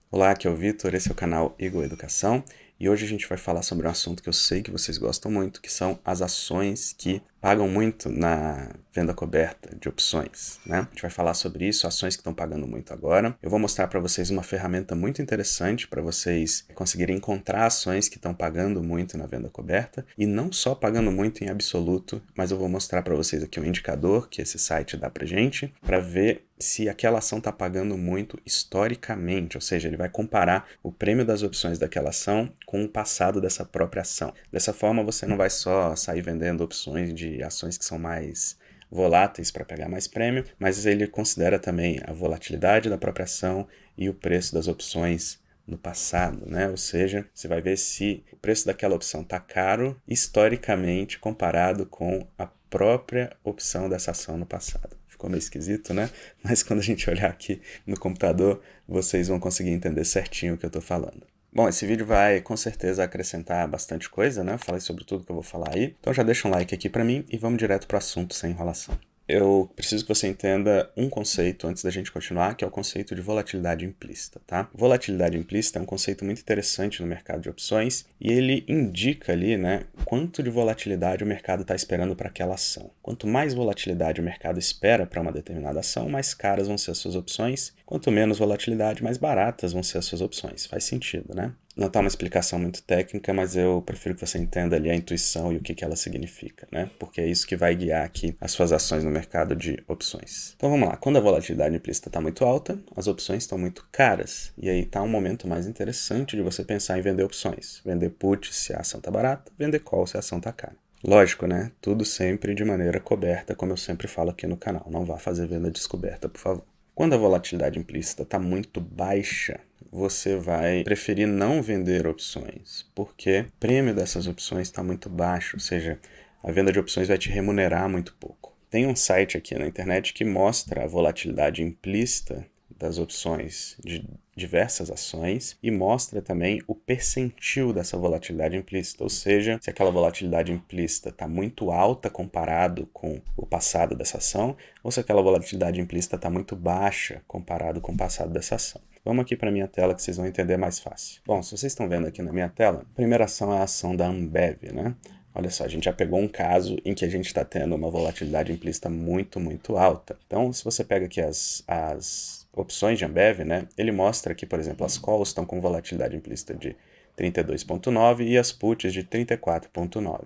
Olá, aqui é o Vitor, esse é o canal Eagle Educação e hoje a gente vai falar sobre um assunto que eu sei que vocês gostam muito, que são as ações que pagam muito na venda coberta de opções, né? A gente vai falar sobre isso, ações que estão pagando muito agora. Eu vou mostrar para vocês uma ferramenta muito interessante para vocês conseguirem encontrar ações que estão pagando muito na venda coberta e não só pagando muito em absoluto, mas eu vou mostrar para vocês aqui um indicador que esse site dá pra gente para ver se aquela ação está pagando muito historicamente, ou seja, ele vai comparar o prêmio das opções daquela ação com o passado dessa própria ação. Dessa forma, você não vai só sair vendendo opções de ações que são mais voláteis para pegar mais prêmio, mas ele considera também a volatilidade da própria ação e o preço das opções no passado, né? Ou seja, você vai ver se o preço daquela opção está caro historicamente comparado com a própria opção dessa ação no passado. Ficou meio esquisito, né? Mas quando a gente olhar aqui no computador, vocês vão conseguir entender certinho o que eu estou falando. Bom, esse vídeo vai com certeza acrescentar bastante coisa, né? Eu falei sobre tudo que eu vou falar aí. Então já deixa um like aqui pra mim e vamos direto pro assunto sem enrolação. Eu preciso que você entenda um conceito antes da gente continuar, que é o conceito de volatilidade implícita, tá? Volatilidade implícita é um conceito muito interessante no mercado de opções e ele indica ali, né, quanto de volatilidade o mercado está esperando para aquela ação. Quanto mais volatilidade o mercado espera para uma determinada ação, mais caras vão ser as suas opções. Quanto menos volatilidade, mais baratas vão ser as suas opções. Faz sentido, né? Não tá uma explicação muito técnica, mas eu prefiro que você entenda ali a intuição e o que ela significa, né? Porque é isso que vai guiar aqui as suas ações no mercado de opções. Então vamos lá, quando a volatilidade implícita está muito alta, as opções estão muito caras. E aí tá um momento mais interessante de você pensar em vender opções. Vender put se a ação tá barata, vender call se a ação tá cara. Lógico, né? Tudo sempre de maneira coberta, como eu sempre falo aqui no canal. Não vá fazer venda descoberta, por favor. Quando a volatilidade implícita está muito baixa, você vai preferir não vender opções, porque o prêmio dessas opções está muito baixo, ou seja, a venda de opções vai te remunerar muito pouco. Tem um site aqui na internet que mostra a volatilidade implícita das opções de diversas ações e mostra também o percentil dessa volatilidade implícita, ou seja, se aquela volatilidade implícita está muito alta comparado com o passado dessa ação, ou se aquela volatilidade implícita está muito baixa comparado com o passado dessa ação. Vamos aqui para a minha tela que vocês vão entender mais fácil. Bom, se vocês estão vendo aqui na minha tela, a primeira ação é a ação da Ambev, né? Olha só, a gente já pegou um caso em que a gente está tendo uma volatilidade implícita muito, muito alta. Então, se você pega aqui as opções de Ambev, né, ele mostra que, por exemplo, as calls estão com volatilidade implícita de 32,9 e as puts de 34,9.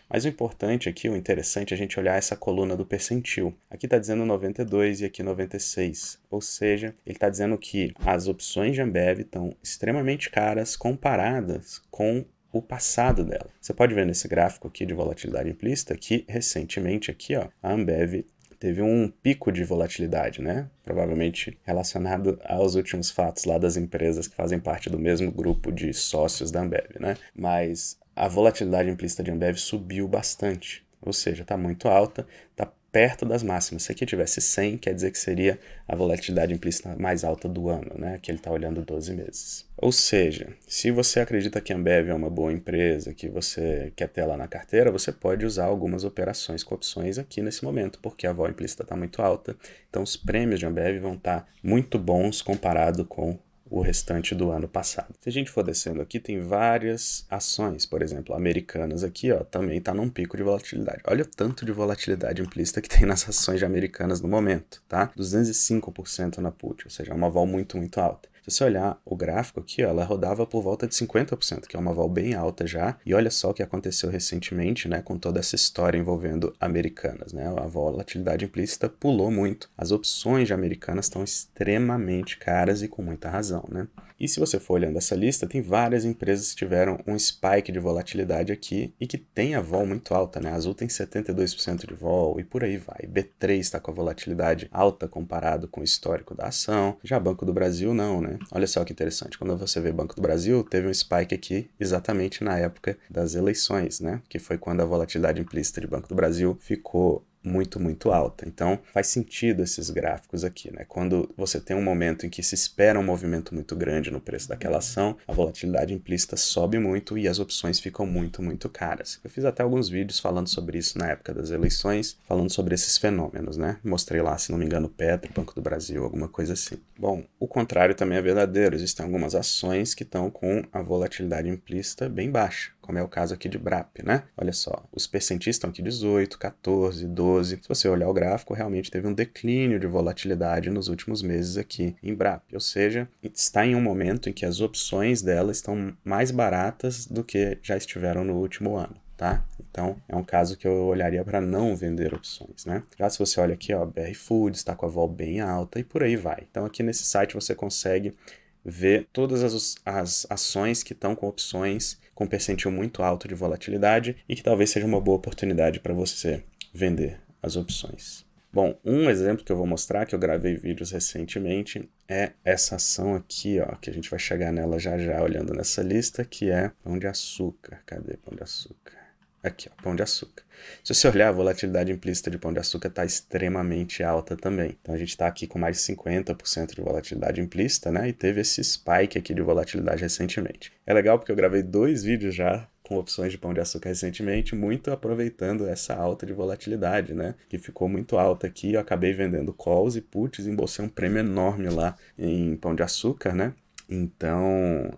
Mas o importante aqui, o interessante é a gente olhar essa coluna do percentil. Aqui está dizendo 92 e aqui 96. Ou seja, ele está dizendo que as opções de Ambev estão extremamente caras comparadas com o passado dela. Você pode ver nesse gráfico aqui de volatilidade implícita que recentemente aqui, ó, a Ambev teve um pico de volatilidade, né? Provavelmente relacionado aos últimos fatos lá das empresas que fazem parte do mesmo grupo de sócios da Ambev, né? Mas a volatilidade implícita de Ambev subiu bastante, ou seja, está muito alta, está perto das máximas. Se aqui tivesse 100, quer dizer que seria a volatilidade implícita mais alta do ano, né? Que ele está olhando 12 meses. Ou seja, se você acredita que a Ambev é uma boa empresa, que você quer ter ela na carteira, você pode usar algumas operações com opções aqui nesse momento, porque a vol implícita está muito alta. Então os prêmios de Ambev vão estar muito bons comparado com o restante do ano passado. Se a gente for descendo aqui, tem várias ações, por exemplo, Americanas aqui, ó, também está num pico de volatilidade. Olha o tanto de volatilidade implícita que tem nas ações de Americanas no momento, tá? 205% na put, ou seja, é uma vol muito, muito alta. Se você olhar o gráfico aqui, ó, ela rodava por volta de 50%, que é uma vol bem alta já. E olha só o que aconteceu recentemente, né, com toda essa história envolvendo Americanas, né? A volatilidade implícita pulou muito. As opções de Americanas estão extremamente caras e com muita razão, né? E se você for olhando essa lista, tem várias empresas que tiveram um spike de volatilidade aqui e que tem a vol muito alta, né? A Azul tem 72% de vol e por aí vai. B3 está com a volatilidade alta comparado com o histórico da ação. Já Banco do Brasil não, né? Olha só que interessante, quando você vê Banco do Brasil, teve um spike aqui exatamente na época das eleições, né? Que foi quando a volatilidade implícita de Banco do Brasil ficou muito, muito alta. Então, faz sentido esses gráficos aqui, né? Quando você tem um momento em que se espera um movimento muito grande no preço daquela ação, a volatilidade implícita sobe muito e as opções ficam muito, muito caras. Eu fiz até alguns vídeos falando sobre isso na época das eleições, falando sobre esses fenômenos, né? Mostrei lá, se não me engano, Petro, Banco do Brasil, alguma coisa assim. Bom, o contrário também é verdadeiro. Existem algumas ações que estão com a volatilidade implícita bem baixa, como é o caso aqui de BRAP, né? Olha só, os percentis estão aqui 18, 14, 12. Se você olhar o gráfico, realmente teve um declínio de volatilidade nos últimos meses aqui em BRAP. Ou seja, está em um momento em que as opções dela estão mais baratas do que já estiveram no último ano. Tá? Então, é um caso que eu olharia para não vender opções, né? Já se você olha aqui, ó, BR Foods está com a vol bem alta e por aí vai. Então, aqui nesse site você consegue ver todas as ações que estão com opções com percentil muito alto de volatilidade e que talvez seja uma boa oportunidade para você vender as opções. Bom, um exemplo que eu vou mostrar, que eu gravei vídeos recentemente, é essa ação aqui, ó, que a gente vai chegar nela já já olhando nessa lista, que é Pão de Açúcar. Cadê Pão de Açúcar? Aqui, ó, Pão de Açúcar. Se você olhar, a volatilidade implícita de Pão de Açúcar está extremamente alta também. Então a gente está aqui com mais de 50% de volatilidade implícita, né? E teve esse spike aqui de volatilidade recentemente. É legal porque eu gravei 2 vídeos já com opções de Pão de Açúcar recentemente, muito aproveitando essa alta de volatilidade, né? Que ficou muito alta aqui. Eu acabei vendendo calls e puts, embolsei um prêmio enorme lá em Pão de Açúcar, né? Então,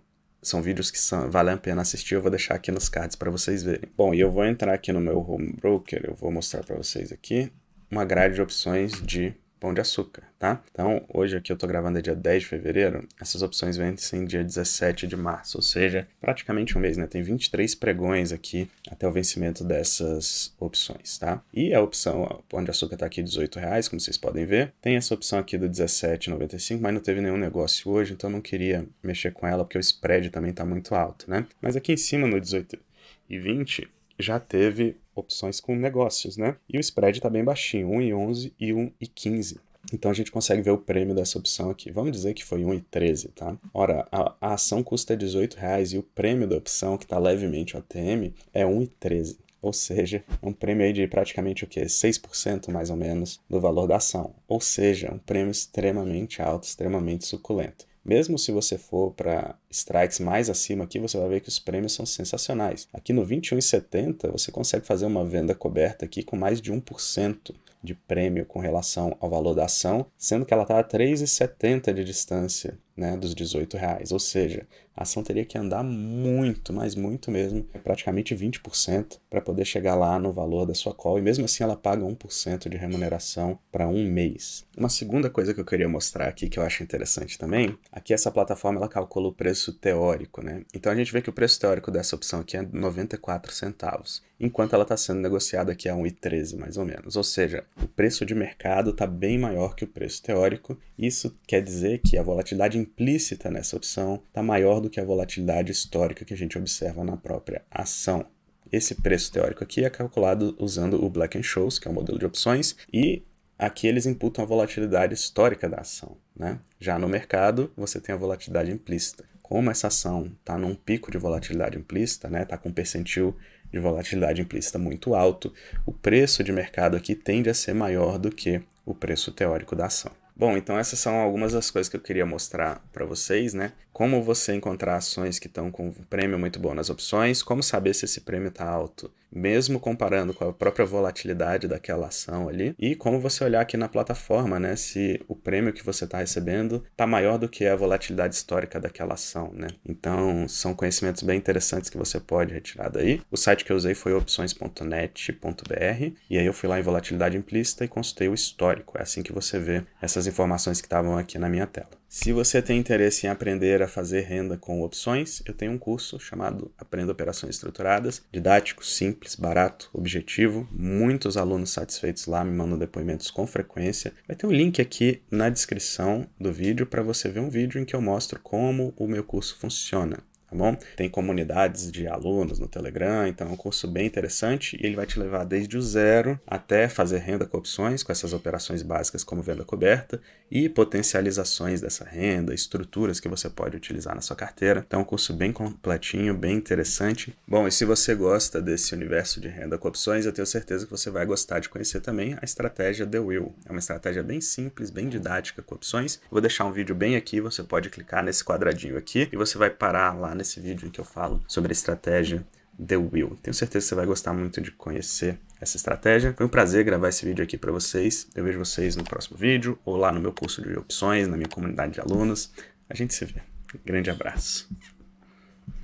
são vídeos que valem a pena assistir, eu vou deixar aqui nos cards para vocês verem. Bom, e eu vou entrar aqui no meu home broker, eu vou mostrar para vocês aqui uma grade de opções de Pão de Açúcar, tá? Então, hoje aqui eu tô gravando é dia 10 de fevereiro, essas opções vencem dia 17 de março, ou seja, praticamente um mês, né? Tem 23 pregões aqui até o vencimento dessas opções, tá? E a opção, o Pão de Açúcar tá aqui R$18, como vocês podem ver. Tem essa opção aqui do R$17,95, mas não teve nenhum negócio hoje, então eu não queria mexer com ela, porque o spread também tá muito alto, né? Mas aqui em cima, no 18,20, já teve opções com negócios, né? E o spread está bem baixinho, 1,11 e 1,15. Então a gente consegue ver o prêmio dessa opção aqui. Vamos dizer que foi 1,13, tá? Ora, a ação custa R$18 e o prêmio da opção, que está levemente OTM, é 1,13. Ou seja, é um prêmio aí de praticamente o quê? 6% mais ou menos do valor da ação. Ou seja, um prêmio extremamente alto, extremamente suculento. Mesmo se você for para strikes mais acima aqui, você vai ver que os prêmios são sensacionais. Aqui no 21,70 você consegue fazer uma venda coberta aqui com mais de 1% de prêmio com relação ao valor da ação, sendo que ela está a 3,70 de distância, né, dos R$18. Ou seja, a ação teria que andar muito, mas muito mesmo, praticamente 20% para poder chegar lá no valor da sua call, e mesmo assim ela paga 1% de remuneração para um mês. Uma segunda coisa que eu queria mostrar aqui, que eu acho interessante também, aqui essa plataforma ela calcula o preço teórico, né? Então a gente vê que o preço teórico dessa opção aqui é 94 centavos, enquanto ela está sendo negociada aqui a 1,13 mais ou menos. Ou seja, o preço de mercado está bem maior que o preço teórico. Isso quer dizer que a volatilidade implícita nessa opção está maior do que a volatilidade histórica que a gente observa na própria ação. Esse preço teórico aqui é calculado usando o Black-Scholes, que é o modelo de opções, e aqui eles imputam a volatilidade histórica da ação, né? Já no mercado, você tem a volatilidade implícita. Como essa ação está num pico de volatilidade implícita, né? Está com um percentil de volatilidade implícita muito alto, o preço de mercado aqui tende a ser maior do que o preço teórico da ação. Bom, então essas são algumas das coisas que eu queria mostrar para vocês, né? Como você encontrar ações que estão com um prêmio muito bom nas opções, como saber se esse prêmio está alto, mesmo comparando com a própria volatilidade daquela ação ali, e como você olhar aqui na plataforma, né? Se o prêmio que você está recebendo está maior do que a volatilidade histórica daquela ação, né? Então, são conhecimentos bem interessantes que você pode retirar daí. O site que eu usei foi opções.net.br, e aí eu fui lá em volatilidade implícita e consultei o histórico. É assim que você vê essas informações que estavam aqui na minha tela. Se você tem interesse em aprender a fazer renda com opções, eu tenho um curso chamado Aprenda Operações Estruturadas, didático, simples, barato, objetivo, muitos alunos satisfeitos lá me mandam depoimentos com frequência. Vai ter um link aqui na descrição do vídeo para você ver um vídeo em que eu mostro como o meu curso funciona. Tá bom? Tem comunidades de alunos no Telegram, então é um curso bem interessante e ele vai te levar desde o zero até fazer renda com opções, com essas operações básicas como venda coberta e potencializações dessa renda, estruturas que você pode utilizar na sua carteira. Então é um curso bem completinho, bem interessante. Bom, e se você gosta desse universo de renda com opções, eu tenho certeza que você vai gostar de conhecer também a estratégia The Wheel. É uma estratégia bem simples, bem didática com opções. Eu vou deixar um vídeo bem aqui, você pode clicar nesse quadradinho aqui e você vai parar lá nesse vídeo em que eu falo sobre a estratégia The Wheel. Tenho certeza que você vai gostar muito de conhecer essa estratégia. Foi um prazer gravar esse vídeo aqui para vocês. Eu vejo vocês no próximo vídeo ou lá no meu curso de opções, na minha comunidade de alunos. A gente se vê. Grande abraço.